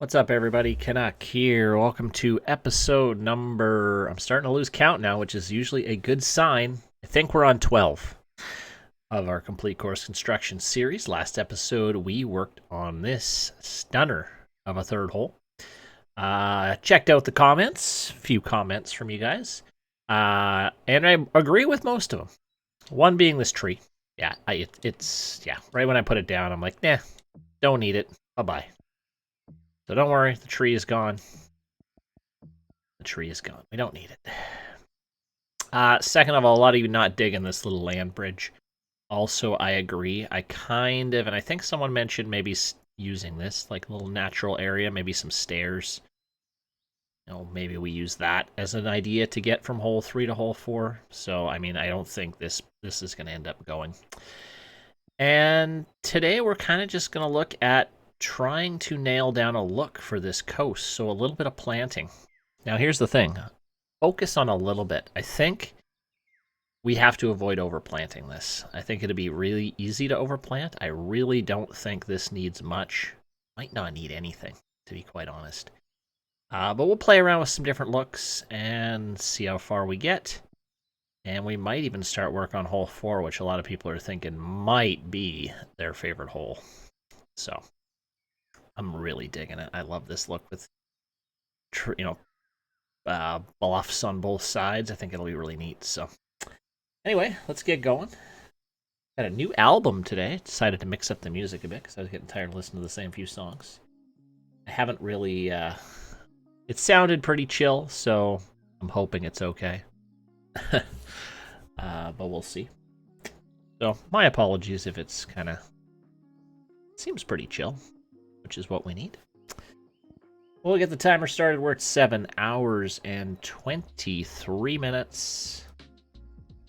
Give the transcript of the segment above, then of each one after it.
What's up, everybody? Canuck here. Welcome to episode number... I'm starting to lose count now, which is usually a good sign. I think we're on 12 of our complete course construction series. Last episode, we worked on this stunner of a third hole. Checked out the comments, a few comments from you guys, and I agree with most of them. One being this tree. Yeah, it's right when I put it down, I'm like, nah, don't need it. Bye-bye. So don't worry, the tree is gone. The tree is gone. We don't need it. Second of all, a lot of you not digging this little land bridge. Also, I agree. I think someone mentioned maybe using this, like a little natural area, maybe some stairs. Maybe we use that as an idea to get from hole 3 to hole 4. So, I mean, I don't think this is going to end up going. And today we're kind of just going to look at trying to nail down a look for this coast. So a little bit of planting. Now, here's the thing. Focus on a little bit. I think we have to avoid overplanting this. I think it'd be really easy to overplant. I really don't think this needs much. Might not need anything, to be quite honest. But we'll play around with some different looks and see how far we get. And we might even start work on hole 4, which a lot of people are thinking might be their favorite hole. So I'm really digging it. I love this look with, bluffs on both sides. I think it'll be really neat. So anyway, let's get going. Got a new album today. Decided to mix up the music a bit because I was getting tired of listening to the same few songs. I haven't really... it sounded pretty chill, so I'm hoping it's okay. But we'll see. So my apologies if it's kind of... seems pretty chill, which is what we need. We'll get the timer started. We're at 7 hours and 23 minutes.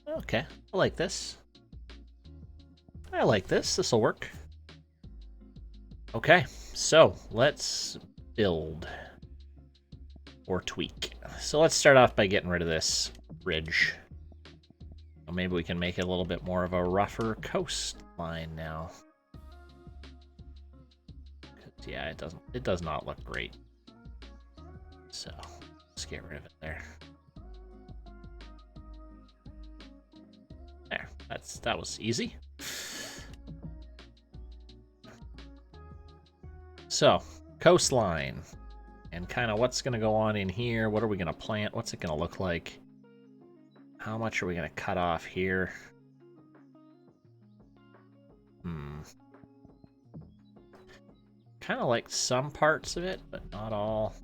Okay, I like this. I like this. This'll work. Okay, so let's build or tweak. So let's start off by getting rid of this bridge. Well, maybe we can make it a little bit more of a rougher coastline now. Yeah, it does not look great. So let's get rid of it there. There, that was easy. So, coastline. And kind of what's going to go on in here. What are we going to plant? What's it going to look like? How much are we going to cut off here? Kind of like some parts of it, but not all.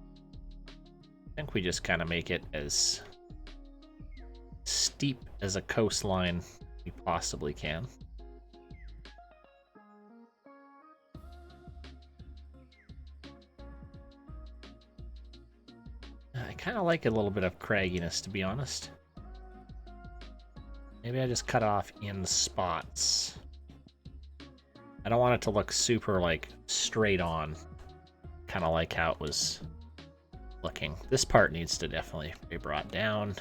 I think we just kind of make it as steep as a coastline we possibly can. I kind of like a little bit of cragginess, to be honest. Maybe I just cut off in spots. I don't want it to look super, like, straight on. Kind of like how it was looking. This part needs to definitely be brought down.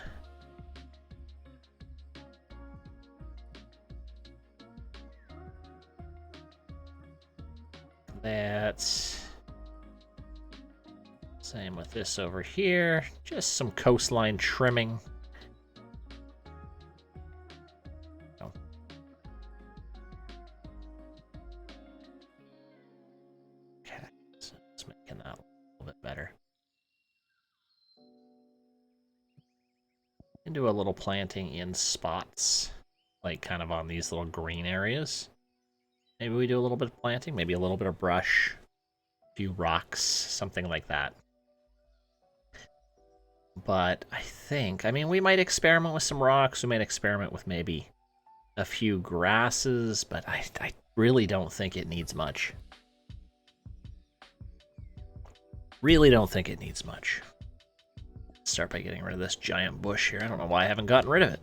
That's... same with this over here. Just some coastline trimming. Oh. Okay, so it's making that a little bit better. And do a little planting in spots, like kind of on these little green areas. Maybe we do a little bit of planting, maybe a little bit of brush, a few rocks, something like that. But I mean, we might experiment with some rocks. We might experiment with maybe a few grasses, but I really don't think it needs much. Really don't think it needs much. Let's start by getting rid of this giant bush here. I don't know why I haven't gotten rid of it.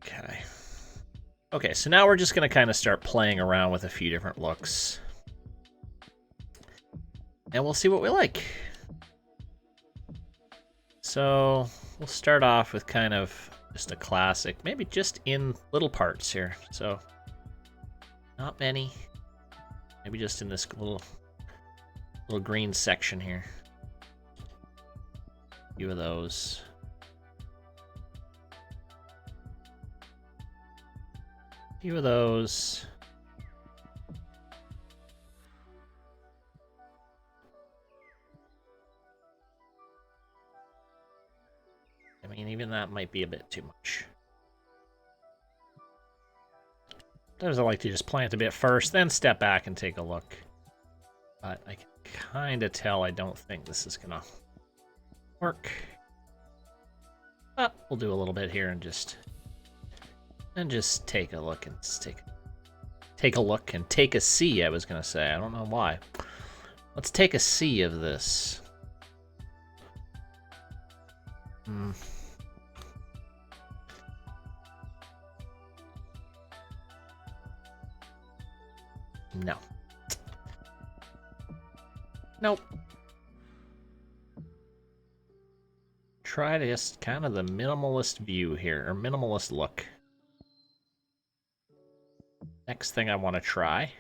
Okay. Okay, so now we're just going to kind of start playing around with a few different looks. And we'll see what we like. So we'll start off with kind of just a classic, maybe just in little parts here. So not many. Maybe just in this little green section here. A few of those. A few of those. I mean, even that might be a bit too much. Sometimes I like to just plant a bit first, then step back and take a look. But I can kind of tell I don't think this is gonna work. But we'll do a little bit here and just take a look and take a look and take a see. I was gonna say. I don't know why. Let's take a see of this. No. Nope. Try just kind of the minimalist view here, or minimalist look. Next thing I want to try.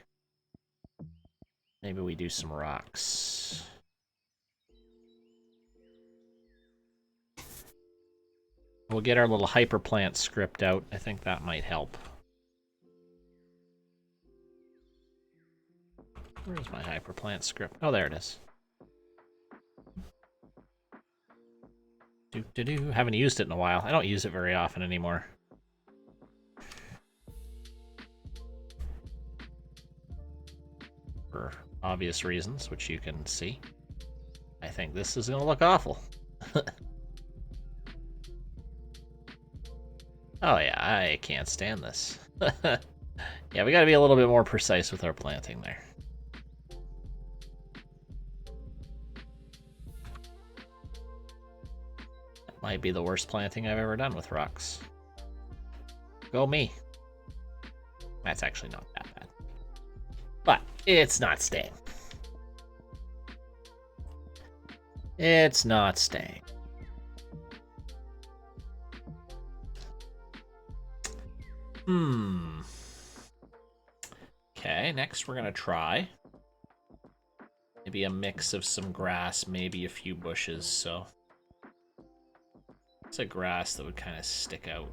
Maybe we do some rocks. We'll get our little hyperplant script out. I think that might help. Where's my hyperplant script? Oh, there it is. Haven't used it in a while. I don't use it very often anymore. For obvious reasons, which you can see. I think this is going to look awful. Oh yeah, I can't stand this. Yeah, we got to be a little bit more precise with our planting there. That might be the worst planting I've ever done with rocks. Go me. That's actually not that bad. But it's not staying. It's not staying. Okay, next we're going to try maybe a mix of some grass, maybe a few bushes, so it's a grass that would kind of stick out.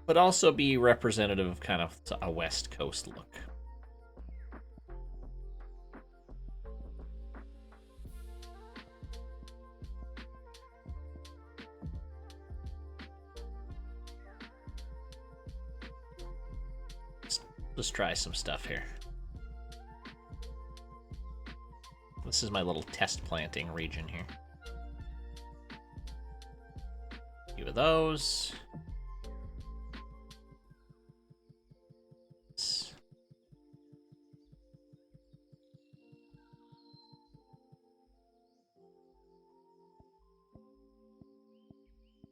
But also be representative of kind of a West Coast look. Let's try some stuff here. This is my little test planting region here. A few of those.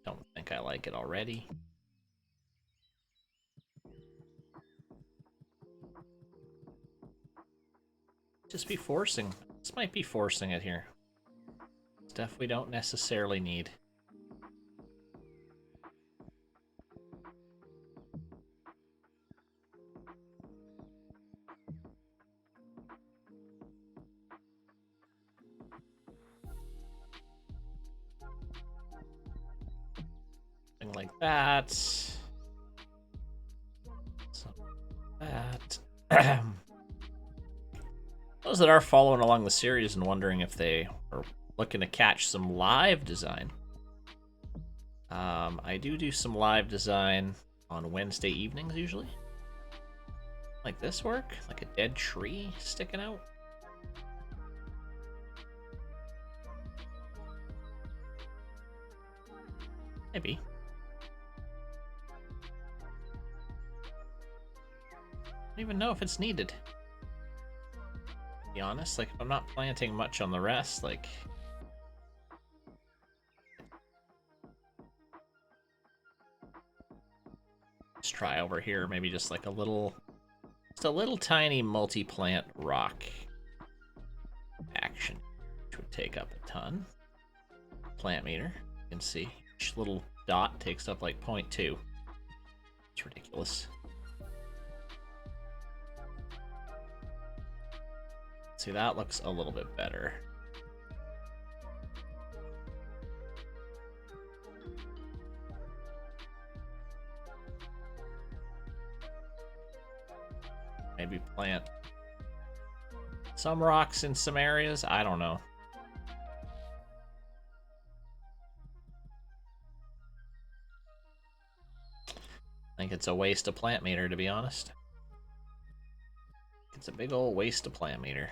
Don't think I like it already. Just be forcing. This might be forcing it here. Stuff we don't necessarily need. Something like that. Something like that. Those that are following along the series and wondering if they are looking to catch some live design, I do some live design on Wednesday evenings usually. Like this work? Like a dead tree sticking out? Maybe. I don't even know if it's needed. To be honest, like if I'm not planting much on the rest, like let's try over here, maybe just like a little tiny multi-plant rock action, which would take up a ton. Plant meter, you can see each little dot takes up like 0.2. It's ridiculous. See, that looks a little bit better. Maybe plant some rocks in some areas. I don't know. I think it's a waste of plant meter, to be honest. It's a big old waste of plant meter.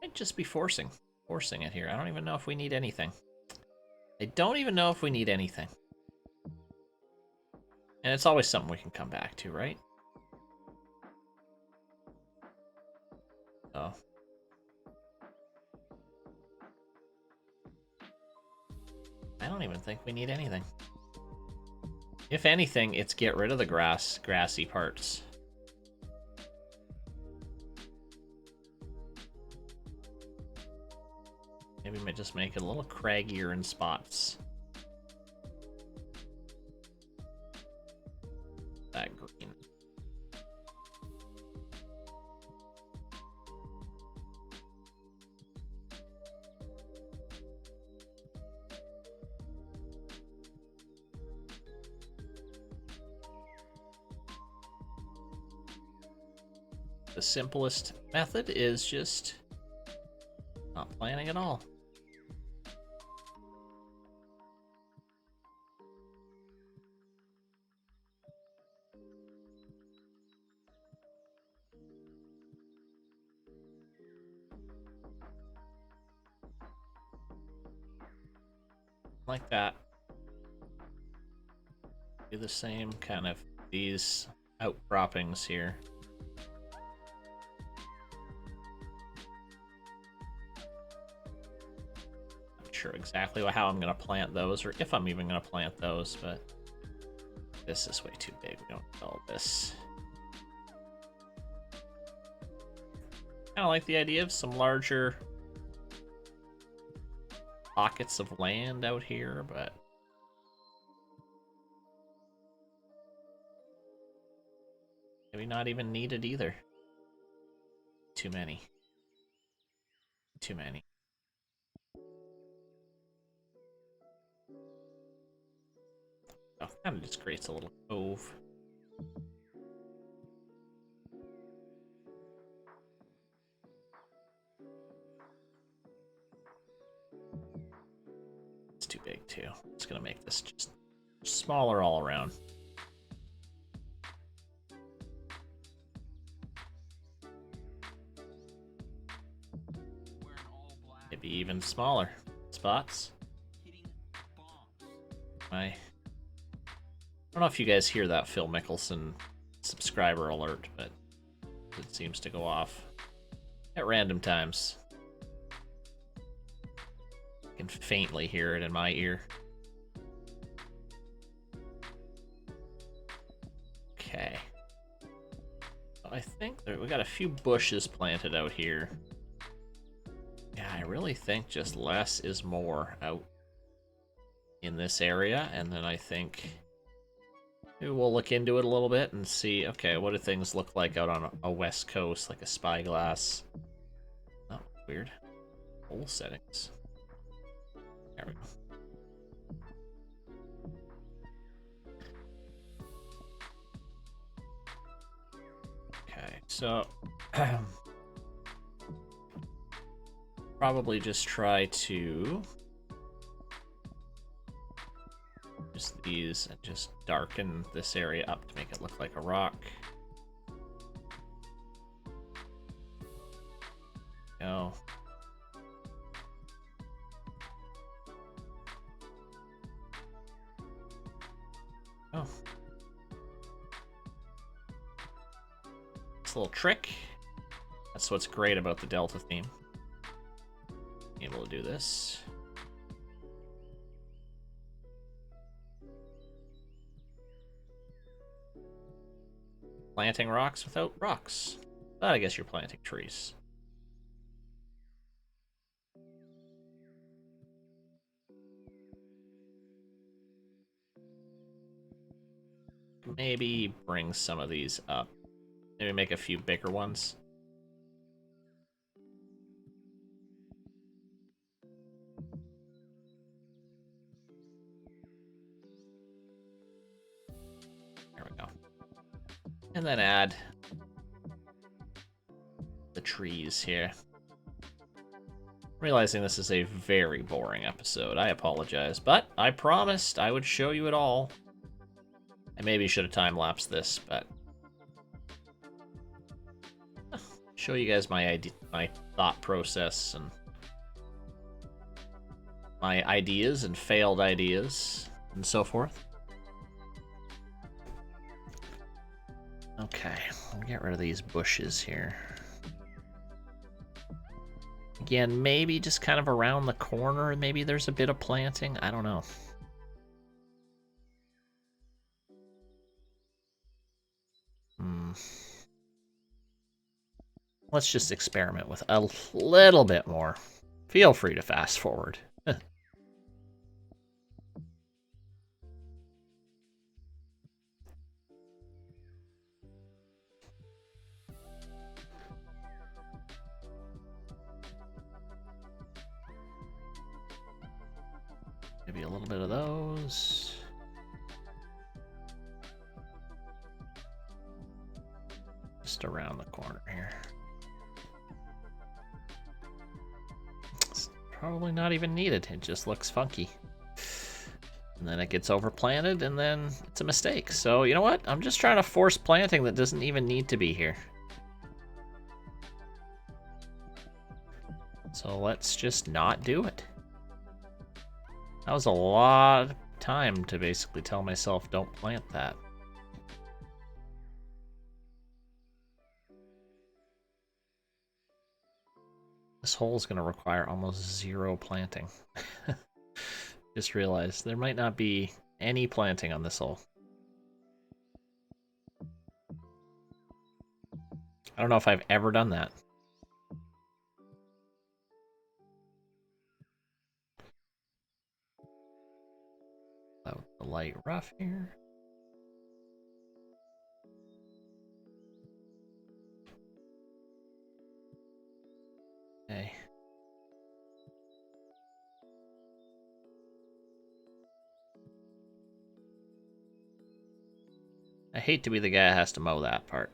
Might just be forcing it here. I don't even know if we need anything. I don't even know if we need anything. And it's always something we can come back to, right? Oh. I don't even think we need anything. If anything, it's get rid of the grassy parts. Maybe we might just make it a little craggier in spots. That green. The simplest method is just not planning at all. Like that. Do the same kind of these outcroppings here. Not sure exactly how I'm going to plant those, or if I'm even going to plant those, but this is way too big. We don't need all this. Kind of like the idea of some larger pockets of land out here, but maybe not even needed either. Too many. Too many. Oh, kind of just creates a little cove. It's too big too. It's gonna make this just smaller all around. Maybe even smaller spots. I don't know if you guys hear that Phil Mickelson subscriber alert, but it seems to go off at random times. I can faintly hear it in my ear. Okay. I think we got a few bushes planted out here. Yeah, I really think just less is more out in this area, and then I think maybe we'll look into it a little bit and see, okay, what do things look like out on a west coast, like a spyglass? Oh, weird. Hole settings. There we go. Okay, so probably just try to use these and just darken this area up to make it look like a rock. Go. Oh. This little trick. That's what's great about the Delta theme. Being able to do this. Planting rocks without rocks. But I guess you're planting trees. maybe bring some of these up. Maybe make a few bigger ones. There we go. And then add the trees here. Realizing this is a very boring episode, I apologize, but I promised I would show you it all. I maybe should have time-lapsed this, but show you guys my thought process and my ideas and failed ideas and so forth. Okay, I'll get rid of these bushes here. Again, maybe just kind of around the corner, maybe there's a bit of planting. I don't know. Let's just experiment with a little bit more. Feel free to fast forward. Maybe a little bit of those. Just around the corner here. It's probably not even needed. It just looks funky. And then it gets overplanted, and then it's a mistake. So, you know what? I'm just trying to force planting that doesn't even need to be here. So let's just not do it. That was a lot of time to basically tell myself, don't plant that. This hole is going to require almost zero planting. Just realized there might not be any planting on this hole. I don't know if I've ever done that. Out the light rough here. Okay. I hate to be the guy that has to mow that part.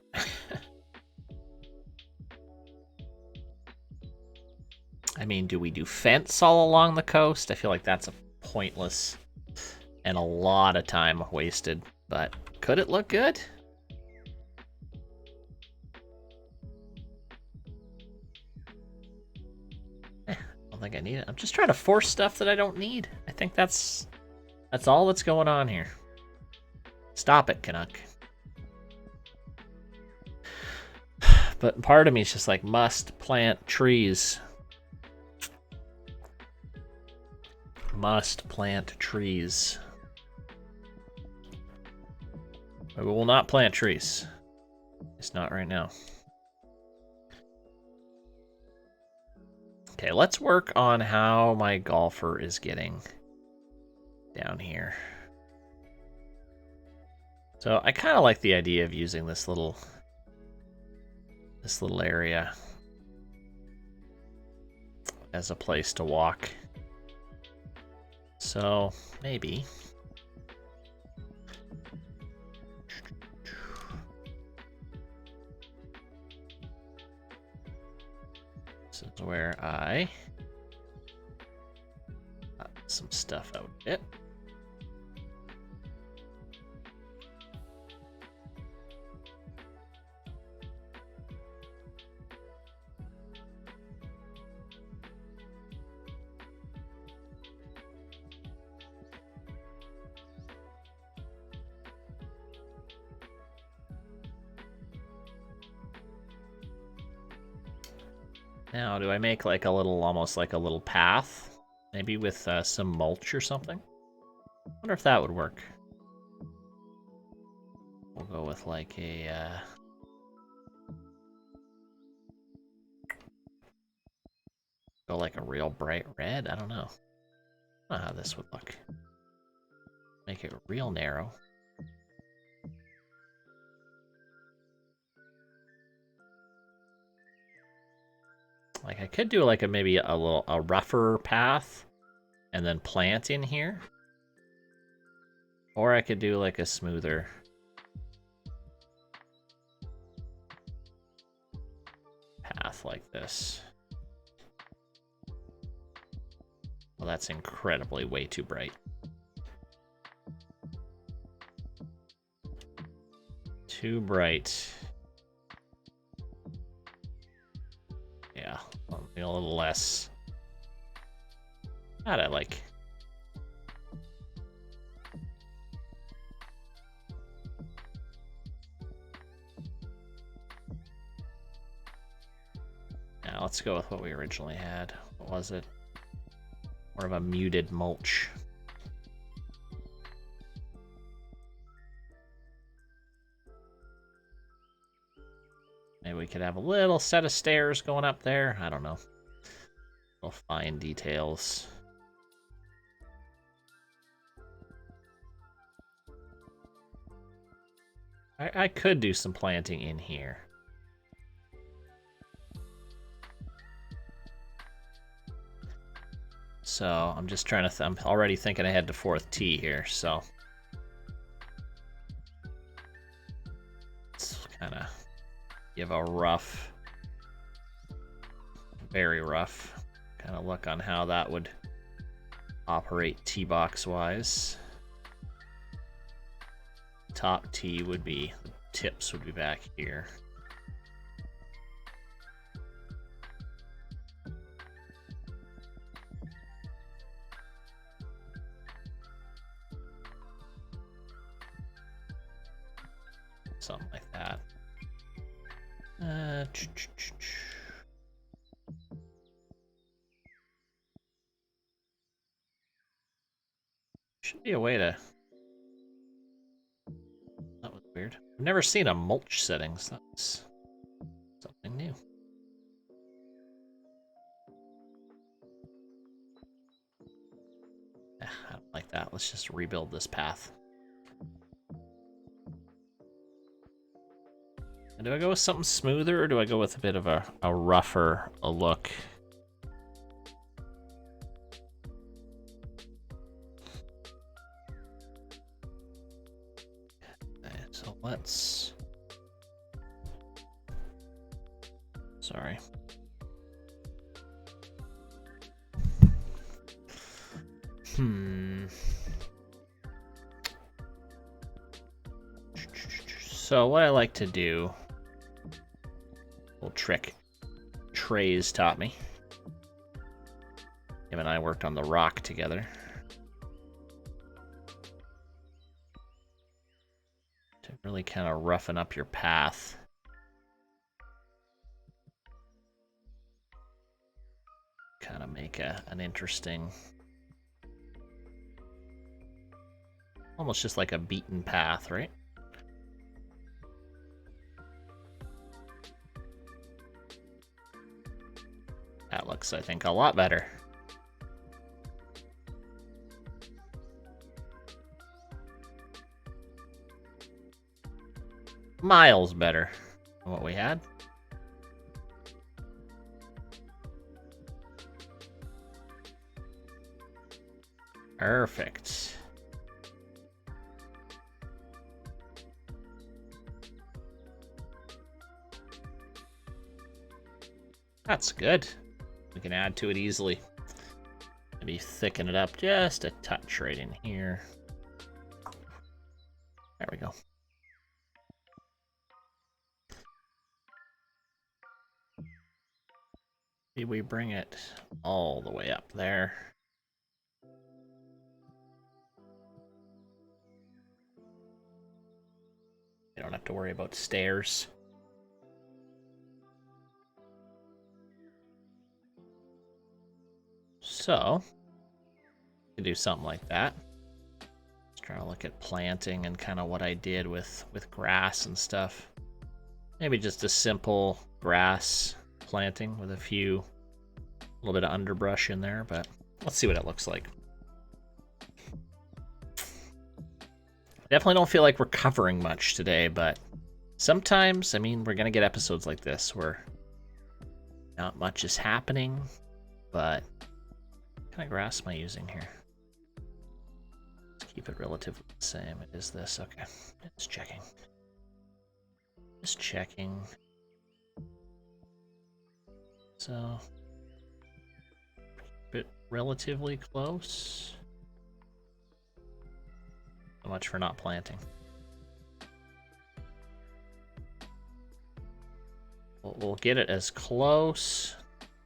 I mean, do we do fence all along the coast? I feel like that's a pointless and a lot of time wasted, but could it look good? I don't think I need it. I'm just trying to force stuff that I don't need. I think that's all that's going on here. Stop it, Canuck. But part of me is just like, must plant trees. Must plant trees. We will not plant trees. It's not right now. Okay, let's work on how my golfer is getting down here. So I kind of like the idea of using this little area as a place to walk. So maybe this is where I got some stuff out of it. Now, do I make like a little, almost like a little path? Maybe with some mulch or something? I wonder if that would work. We'll go with like a... go like a real bright red? I don't know. I don't know how this would look. Make it real narrow. Like I could do like maybe a rougher path and then plant in here. Or I could do like a smoother path like this. Well, that's incredibly way too bright. Too bright. Yeah, a little less. That I like. Now let's go with what we originally had. What was it? More of a muted mulch. Maybe we could have a little set of stairs going up there. I don't know. Little fine details. I could do some planting in here. So I'm just trying to. I'm already thinking ahead to 4th tee here. So let's kind of give a rough, very rough kind of look on how that would operate tee box wise. Top tee would be, the tips would be back here. Something like that. Should be a way to... That was weird. I've never seen a mulch settings. That's something new. I don't like that. Let's just rebuild this path. Do I go with something smoother, or do I go with a bit of a rougher look? Okay, so let's... Sorry. So what I like to do... Little trick Trey's taught me. Him and I worked on the rock together. To really kind of roughen up your path. Kind of make an interesting... Almost just like a beaten path, right? That looks, I think, a lot better. Miles better than what we had. Perfect. That's good. We can add to it easily. Maybe thicken it up just a touch right in here. There we go. Maybe we bring it all the way up there. You don't have to worry about stairs. So, you can do something like that. Just trying to look at planting and kind of what I did with grass and stuff. Maybe just a simple grass planting with a little bit of underbrush in there, but let's see what it looks like. Definitely don't feel like we're covering much today, but sometimes, I mean, we're going to get episodes like this where Not much is happening, but what kind of grass am I using here? Let's keep it relatively the same. It is this. Okay. Just checking. Just checking. So, keep it relatively close. So much for not planting. We'll get it as close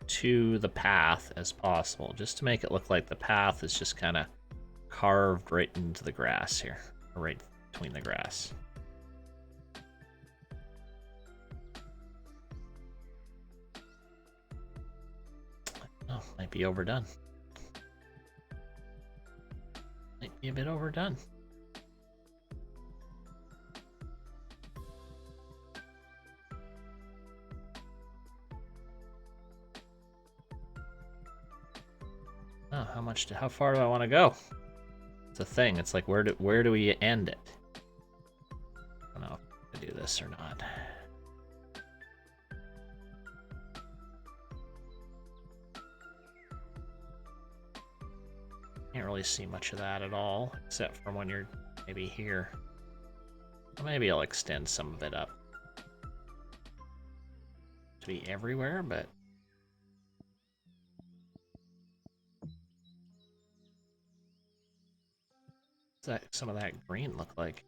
to the path as possible, just to make it look like the path is just kind of carved right into the grass here, or right between the grass. Oh, might be overdone. Might be a bit overdone. Oh, how far do I want to go? It's a thing. It's like, where do we end it? I don't know if I do this or not. Can't really see much of that at all, except from when you're maybe here. Well, maybe I'll extend some of it up to be everywhere, but what's that, some of that green look like?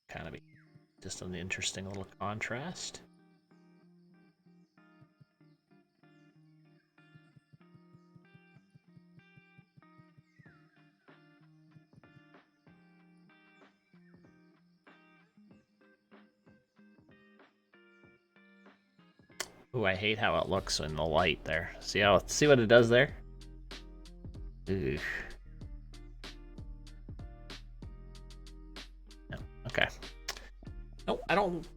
Kind of be just an interesting little contrast. Ooh, I hate how it looks in the light there. See what it does there? Ooh. No, okay. Nope, I don't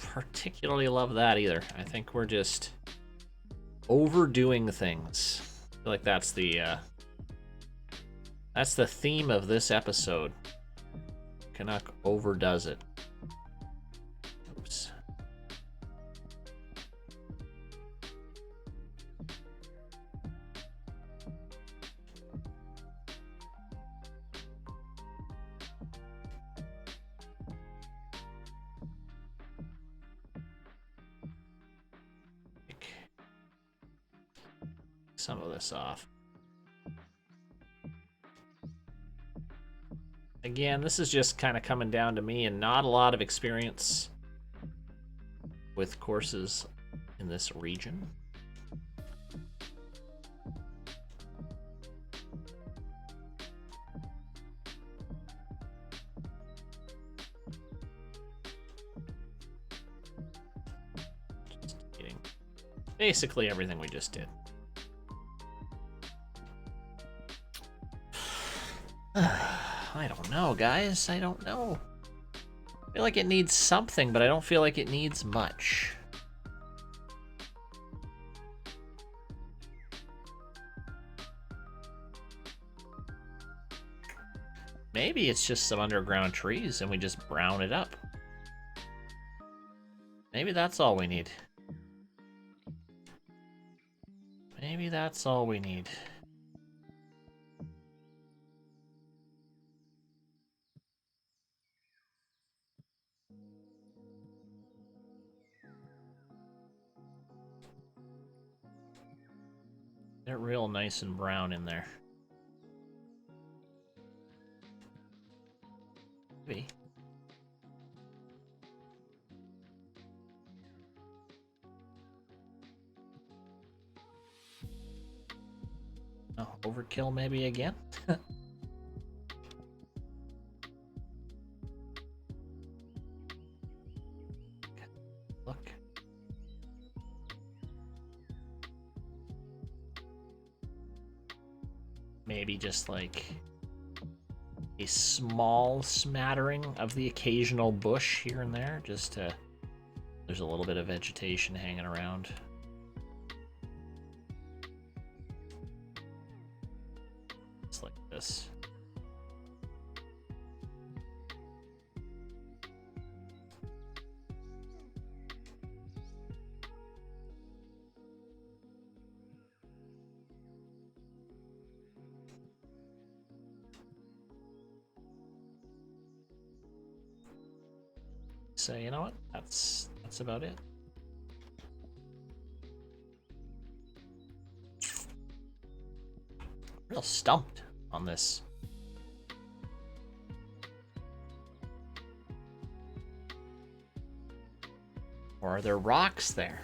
particularly love that either. I think we're just overdoing things. I feel like that's the theme of this episode. Canuck overdoes it. Oops. Take some of this off. Again, this is just kind of coming down to me and not a lot of experience with courses in this region. Just getting basically everything we just did. I don't know, guys. I don't know. I feel like it needs something, but I don't feel like it needs much. Maybe it's just some underground trees and we just brown it up. Maybe that's all we need. Maybe that's all we need. They're real nice and brown in there. Maybe. Oh, overkill maybe again? Look. Maybe just like a small smattering of the occasional bush here and there, just to... There's a little bit of vegetation hanging around. Just like this. say, you know what, that's about it. Real stumped on this. Or are there rocks there?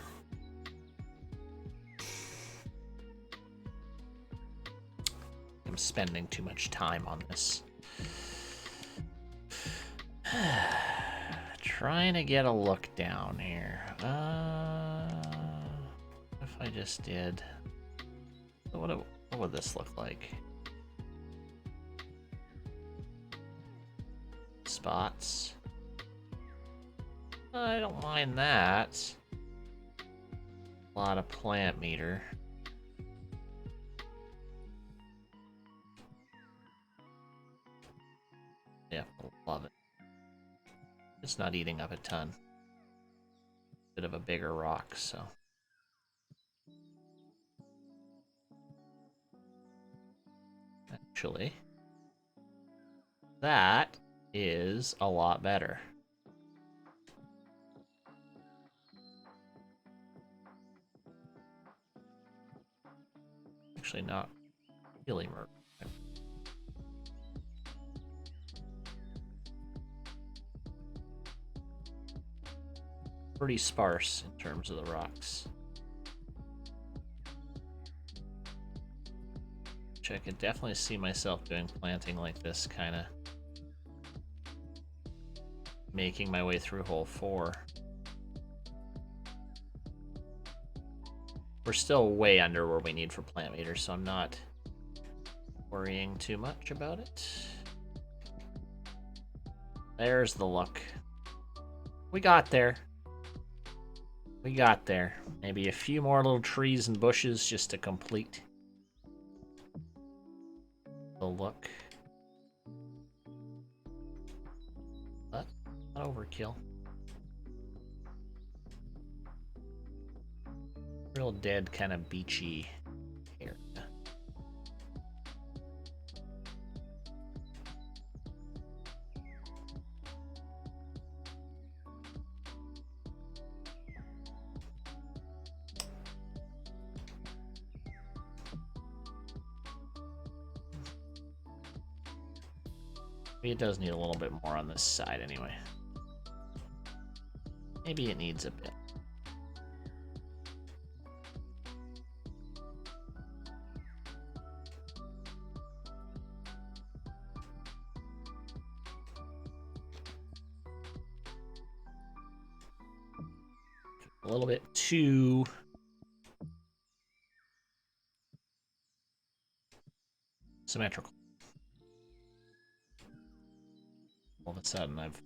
I'm spending too much time on this. Trying to get a look down here. If I just did... What would this look like? Spots. I don't mind that. A lot of plant meter. Yeah, love it. It's not eating up a ton. Bit of a bigger rock, so. Actually, that is a lot better. Actually, not really murder. Pretty sparse in terms of the rocks. Which I could definitely see myself doing planting like this, kind of making my way through hole 4. We're still way under where we need for plant meter, so I'm not worrying too much about it. There's the look. We got there. We got there. Maybe a few more little trees and bushes just to complete the look. But not overkill. Real dead, kind of beachy area. Maybe it does need a little bit more on this side anyway. Maybe it needs a bit. A little bit too symmetrical. All of a sudden, I've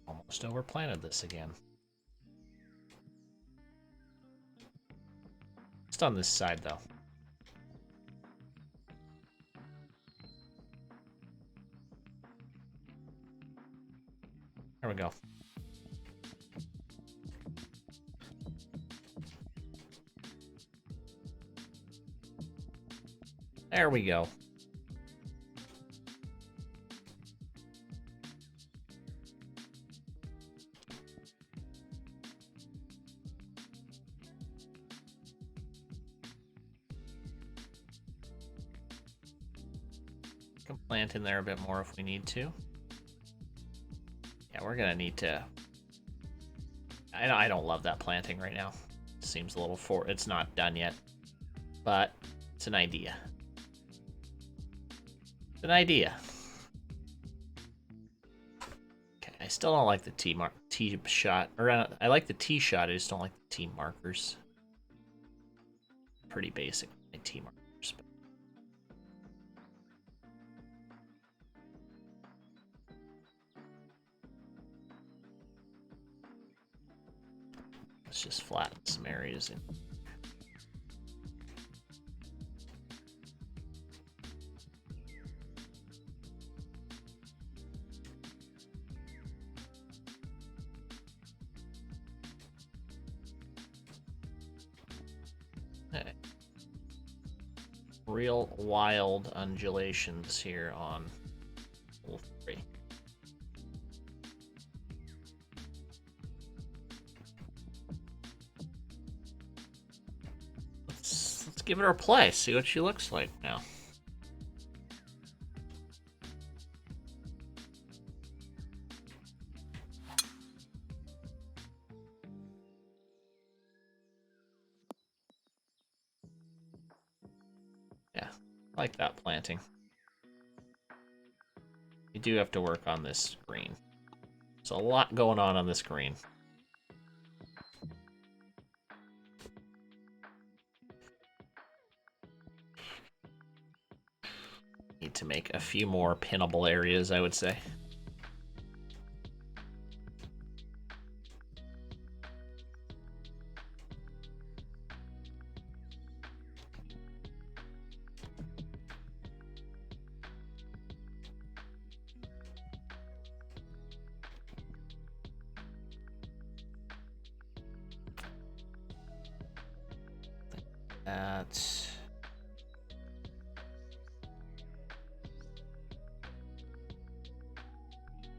almost overplanted this again. Just on this side, though. There we go. There we go. Can plant in there a bit more if we need to. Yeah, we're gonna need to. I don't love that planting right now. Seems a little it's not done yet, but it's an idea. It's an idea. Okay, I still don't like the T shot, or I like the T shot. I just don't like the T markers. Pretty basic, my T markers. Let's just flatten some areas in. Okay. Real wild undulations here on hole 3. give her a play, see what she looks like now. Yeah, I like that planting. You do have to work on this green. There's a lot going on this green. Need to make a few more pinnable areas, I would say.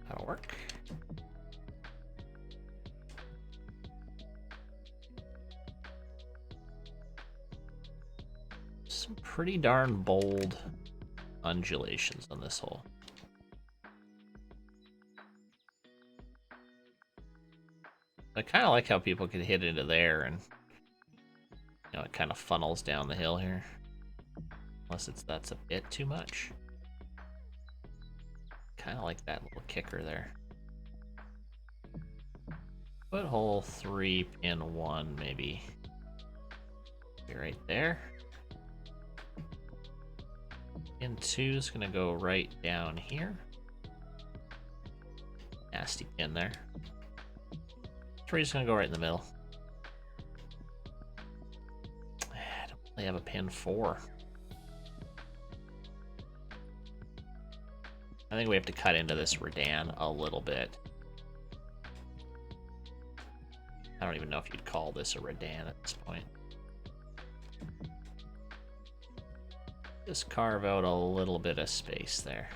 That'll work. Some pretty darn bold undulations on this hole. I kind of like how people can hit into there and, you know, it kind of funnels down the hill here. Unless that's a bit too much. Kind of like that little kicker there. Put hole 3, pin 1, maybe. Be right there. Pin 2 is gonna go right down here. Nasty pin there. 3 is gonna go right in the middle. I don't really have a pin 4. I think we have to cut into this redan a little bit. I don't even know if you'd call this a redan at this point. Just carve out a little bit of space there.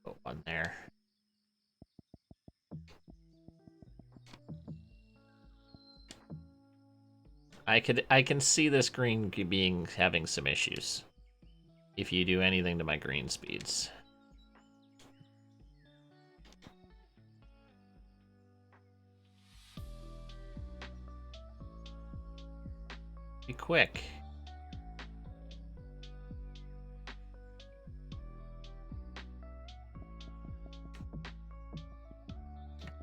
Put one there. I can see this green having some issues if you do anything to my green speeds. Be quick.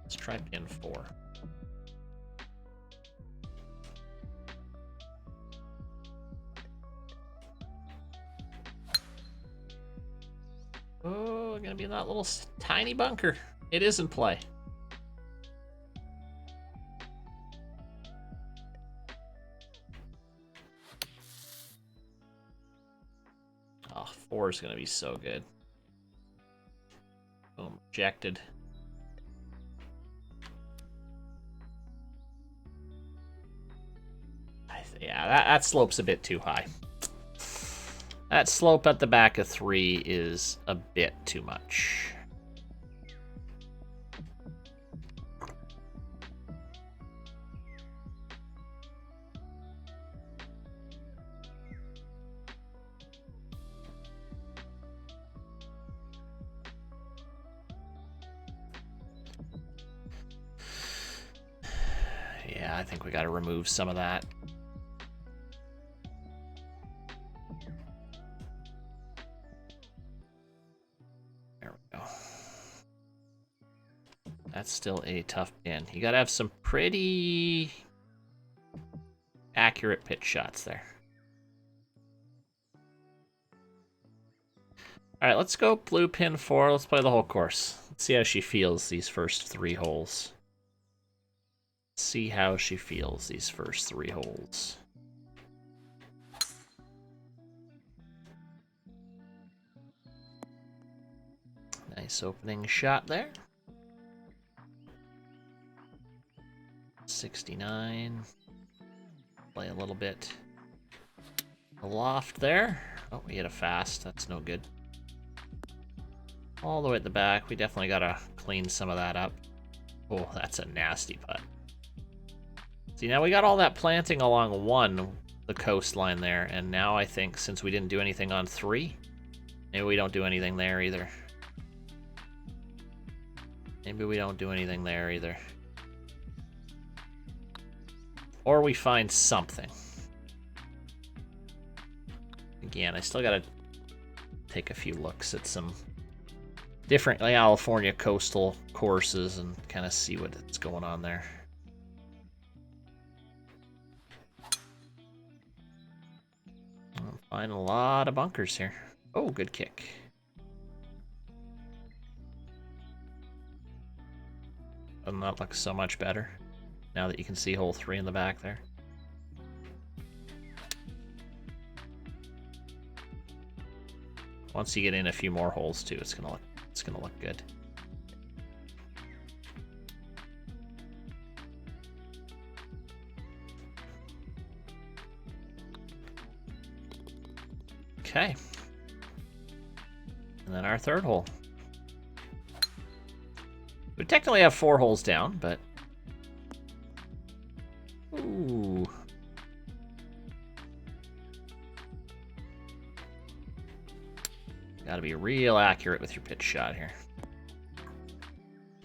Let's try pin 4. Oh, gonna be in that little tiny bunker. It is in play. Oh, 4 is gonna be so good. Boom, ejected. Yeah, that slope's a bit too high. That slope at the back of 3 is a bit too much. Yeah, I think we got to remove some of that. That's still a tough pin. You gotta have some pretty accurate pitch shots there. All right, let's go blue pin 4. Let's play the whole course. Let's see how she feels these first 3 holes. See how she feels these first 3 holes. Nice opening shot there. 69. Play a little bit aloft there. Oh, we hit a fast. That's no good. All the way at the back. We definitely got to clean some of that up. Oh, that's a nasty putt. See, now we got all that planting along the coastline there, and now I think since we didn't do anything on 3, maybe we don't do anything there either. Maybe we don't do anything there either. Or we find something. Again, I still gotta take a few looks at some different California coastal courses and kind of see what's going on there. I'm finding a lot of bunkers here. Oh, good kick. Doesn't that look so much better now that you can see hole 3 in the back there? Once you get in a few more holes too, it's gonna look good. Okay. And then our 3rd hole. We technically have 4 holes down, but ooh. Gotta be real accurate with your pitch shot here.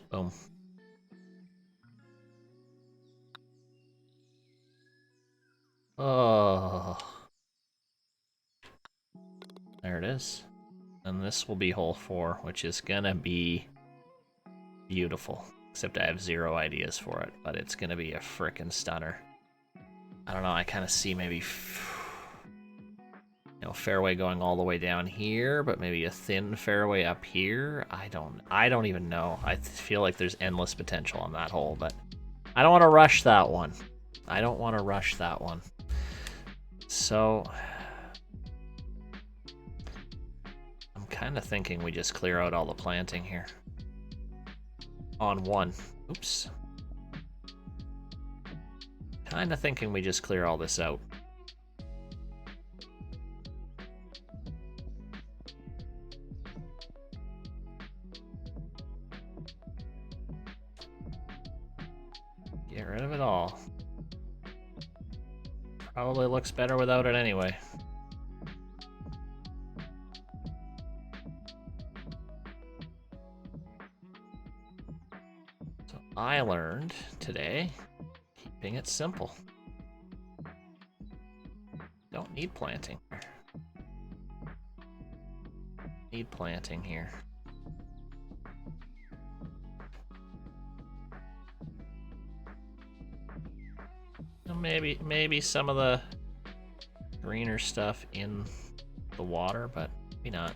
Boom. Oh. There it is. And this will be hole 4, which is gonna be beautiful. Except I have 0 ideas for it, but it's gonna be a frickin' stunner. I don't know, I kind of see maybe fairway going all the way down here, but maybe a thin fairway up here. I don't even know. I feel like there's endless potential on that hole, but I don't want to rush that one. So I'm kind of thinking we just clear out all the planting here. On 1. Oops. Kind of thinking we just clear all this out. Get rid of it all. Probably looks better without it anyway. So I learned today, keeping it simple. Don't need planting here. Need planting here. Maybe some of the greener stuff in the water, but maybe not.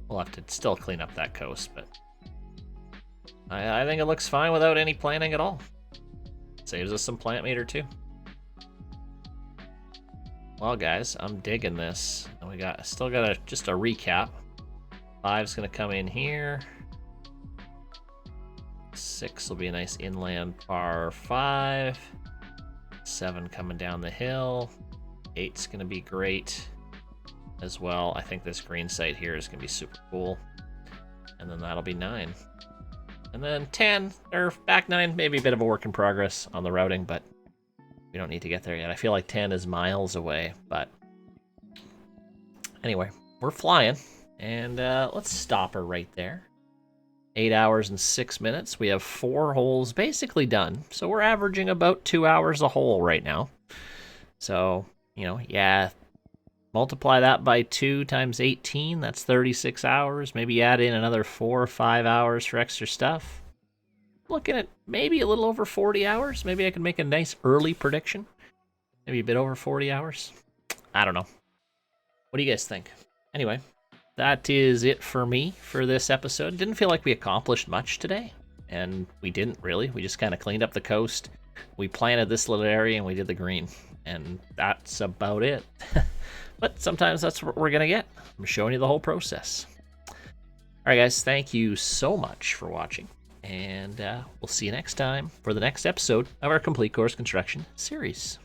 We'll have to still clean up that coast, but I think it looks fine without any planting at all. Saves us some plant meter too. Well, guys, I'm digging this. And we still got just a recap. 5's gonna come in here. 6 will be a nice inland par 5. 7 coming down the hill. 8's gonna be great as well. I think this green site here is gonna be super cool. And then that'll be 9. And then 10, or back 9, maybe a bit of a work in progress on the routing, but we don't need to get there yet. I feel like 10 is miles away, but anyway, we're flying. And let's stop her right there. 8 hours and 6 minutes. We have 4 holes basically done. So we're averaging about 2 hours a hole right now. So, yeah, multiply that by 2 times 18. That's 36 hours. Maybe add in another 4 or 5 hours for extra stuff. Looking at maybe a little over 40 hours. Maybe I can make a nice early prediction. Maybe a bit over 40 hours. I don't know. What do you guys think? Anyway, that is it for me for this episode. Didn't feel like we accomplished much today. And we didn't really. We just kind of cleaned up the coast. We planted this little area and we did the green. And that's about it. But sometimes that's what we're going to get. I'm showing you the whole process. All right, guys. Thank you so much for watching. And we'll see you next time for the next episode of our Complete Course Construction series.